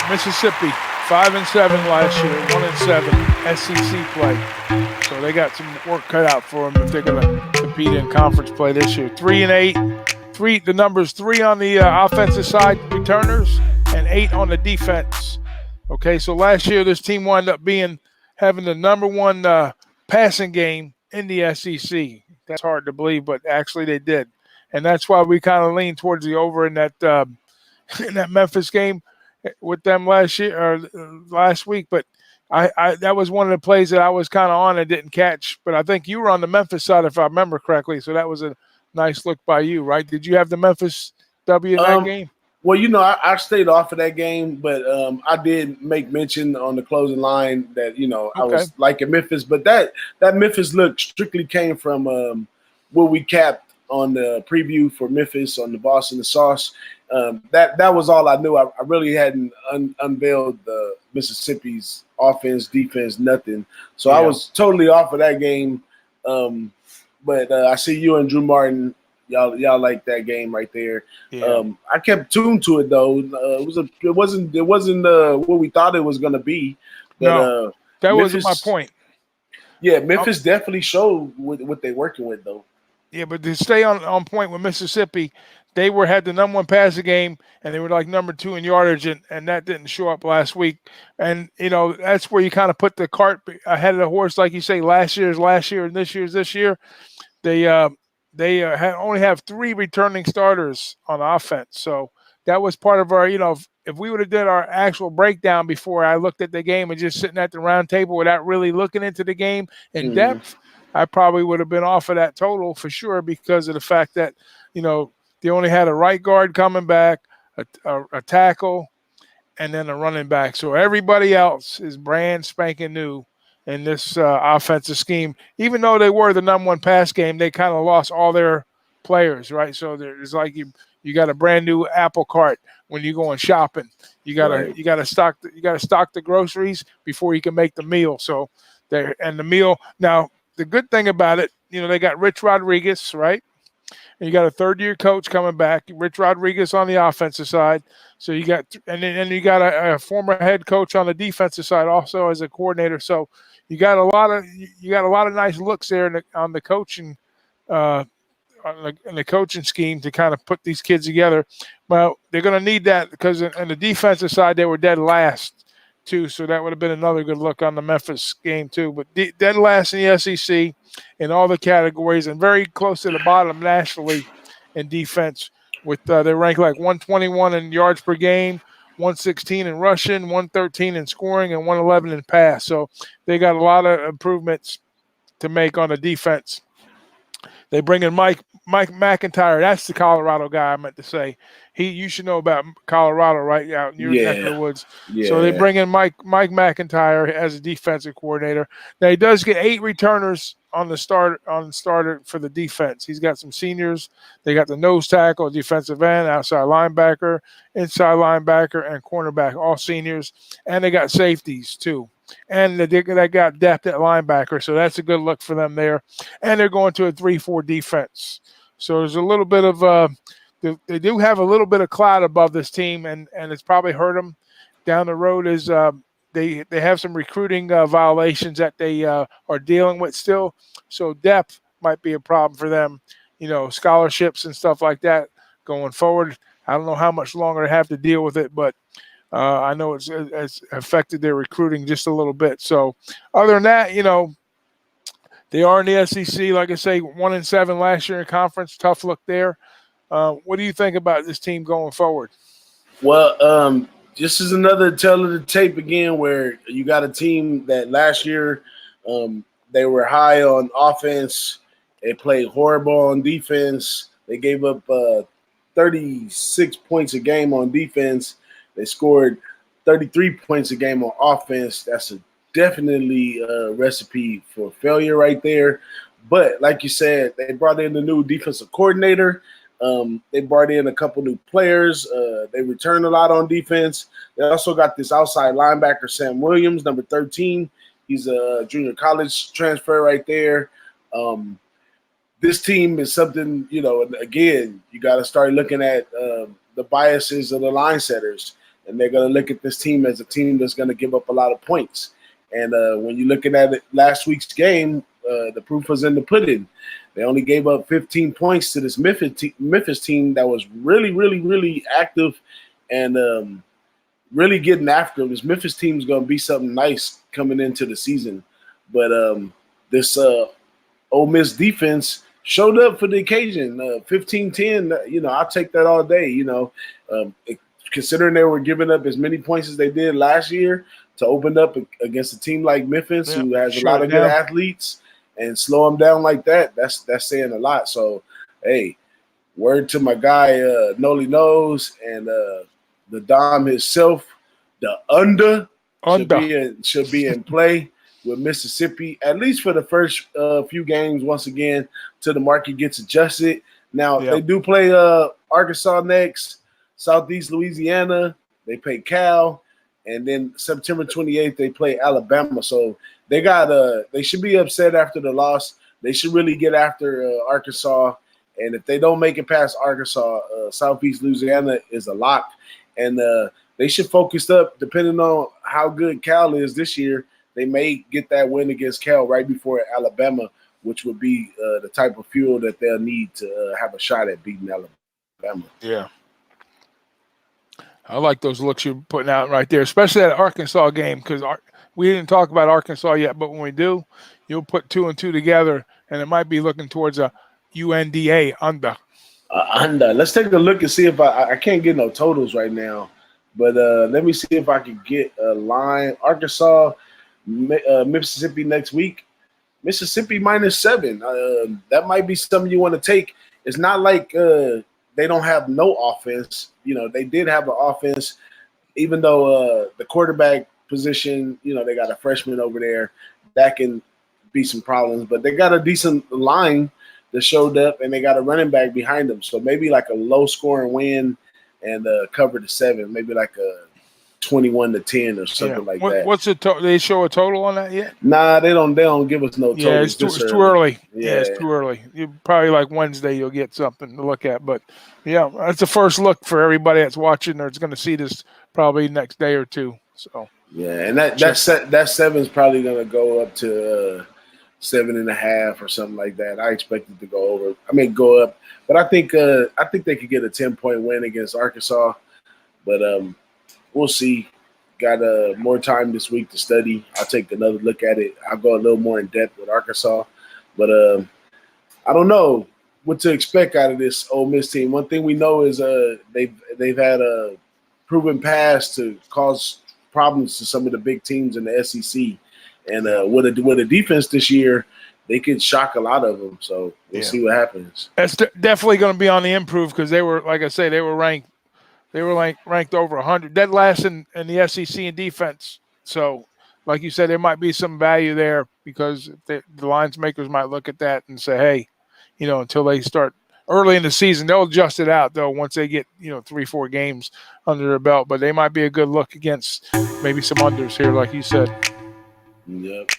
Mississippi 5-7 last year, 1-7 SEC play. So they got some work cut out for them if they're going to compete in conference play this year. 3-8, the numbers 3 on the offensive side returners and 8 on the defense. Okay, so last year this team wound up having the number 1 passing game in the SEC. That's hard to believe, but actually they did, and that's why we kind of lean towards the over in that Memphis game with them last year or last week. But I that was one of the plays that I was kind of on and didn't catch. But I think you were on the Memphis side if I remember correctly, so that was a nice look by you, right? Did you have the Memphis W in that game? Well, I stayed off of that game, but I did make mention on the closing line that, I was liking Memphis. But that Memphis look strictly came from what we capped on the preview for Memphis on the Boss and the Sauce. That was all I knew. I really hadn't unveiled the Mississippi's offense, defense, nothing. So I was totally off of that game. But I see you and Drew Martin. Y'all like that game right there. Yeah. I kept tuned to it though. It wasn't what we thought it was gonna be. But, no, that wasn't my point. Yeah, Memphis definitely showed what they're working with though. Yeah, but to stay on point with Mississippi, they had the number 1 passing game, and they were like number 2 in yardage, and that didn't show up last week. And that's where you kind of put the cart ahead of the horse, like you say. Last year's last year, and this year's this year. They only have 3 returning starters on offense, so that was part of our. If we would have did our actual breakdown before I looked at the game and just sitting at the round table without really looking into the game in depth, I probably would have been off of that total for sure because of the fact that they only had a right guard coming back, a tackle, and then a running back. So everybody else is brand spanking new in this offensive scheme. Even though they were the number 1 pass game, they kind of lost all their players, right? So it's like you got a brand new apple cart when you're going shopping. You gotta stock the groceries before you can make the meal. So the meal now. The good thing about it, they got Rich Rodriguez, right? And you got a 3rd-year coach coming back, Rich Rodriguez on the offensive side. So you got, and you got a former head coach on the defensive side also as a coordinator. So you got a lot of nice looks there on the coaching, on the coaching scheme to kind of put these kids together. Well, they're going to need that because on the defensive side they were dead last too, so that would have been another good look on the Memphis game too. But dead last in the SEC in all the categories and very close to the bottom nationally in defense. With they rank like 121 in yards per game, 116 in rushing, 113 in scoring, and 111 in pass. So they got a lot of improvements to make on the defense. They bring in Mike McIntyre. That's the Colorado guy I meant to say. You should know about Colorado, right? Out in your neck of the woods. Yeah. So they bring in Mike McIntyre as a defensive coordinator. Now he does get 8 returners on the starter for the defense. He's got some seniors. They got the nose tackle, defensive end, outside linebacker, inside linebacker, and cornerback, all seniors. And they got safeties too. And they got depth at linebacker, so that's a good look for them there. And they're going to a 3-4 defense. So there's a little bit of they do have a little bit of cloud above this team, and it's probably hurt them down the road. Is they have some recruiting violations that they are dealing with still. So depth might be a problem for them. Scholarships and stuff like that going forward. I don't know how much longer they have to deal with it, but I know it's affected their recruiting just a little bit. So other than that, they are in the SEC. Like I say, 1-7 last year in conference. Tough look there. What do you think about this team going forward? Well, this is another tell of the tape again where you got a team that last year they were high on offense. They played horrible on defense. They gave up 36 points a game on defense. They scored 33 points a game on offense. That's definitely a recipe for failure right there. But like you said, they brought in the new defensive coordinator. They brought in a couple new players. They returned a lot on defense. They also got this outside linebacker, Sam Williams, number 13. He's a junior college transfer right there. This team is something, again, you got to start looking at the biases of the line setters. and they're going to look at this team as a team that's going to give up a lot of points. And when you're looking at it, last week's game, the proof was in the pudding. They only gave up 15 points to this Memphis team that was really, really, really active and really getting after them. This Memphis team is going to be something nice coming into the season. But this Ole Miss defense showed up for the occasion. 15-10, I'll take that all day. Considering they were giving up as many points as they did last year to open up against a team like Memphis, who has a lot of good athletes, and slow them down like that, that's saying a lot. So, hey, word to my guy Noli Knows and the Dom himself, the under. Should be in play with Mississippi, at least for the first few games, once again, till the market gets adjusted. Now, they do play Arkansas next, Southeast Louisiana, they play Cal, and then September 28th, they play Alabama. So they should be upset after the loss. They should really get after Arkansas. And if they don't make it past Arkansas, Southeast Louisiana is a lock. And they should focus up, depending on how good Cal is this year. They may get that win against Cal right before Alabama, which would be the type of fuel that they'll need to have a shot at beating Alabama. Yeah. I like those looks you're putting out right there, especially that Arkansas game, because we didn't talk about Arkansas yet, but when we do, you'll put 2 and 2 together, and it might be looking towards a UNDA under. Under. Let's take a look and see if I can't get no totals right now, but let me see if I can get a line. Arkansas, Mississippi next week. Mississippi -7. That might be something you want to take. It's not like they don't have no offense. They did have an offense, even though the quarterback position, they got a freshman over there. That can be some problems, but they got a decent line that showed up, and they got a running back behind them. So maybe like a low-scoring win and cover the 7, maybe like a 21-10 or something like that. What's the total? They show a total on that yet? Nah, they don't give us no total. Yeah, it's too early. Yeah, it's too early. You probably like Wednesday you'll get something to look at. But yeah, that's the first look for everybody that's watching or is going to see this probably next day or two. So yeah, and that 7 is probably going to go up to 7.5 or something like that. I expect it to go up. But I think they could get a 10-point win against Arkansas. But we'll see. Got more time this week to study. I'll take another look at it. I'll go a little more in depth with Arkansas. But I don't know what to expect out of this Ole Miss team. One thing we know is they've had a proven past to cause problems to some of the big teams in the SEC. And with a defense this year, they could shock a lot of them. So we'll see what happens. That's definitely going to be on the improve because they were, like I say, they were ranked. They were ranked over 100, dead last in the SEC in defense. So, like you said, there might be some value there because the lines makers might look at that and say, hey, until they start early in the season, they'll adjust it out, though, once they get, 3-4 games under their belt. But they might be a good look against maybe some unders here, like you said. Yep.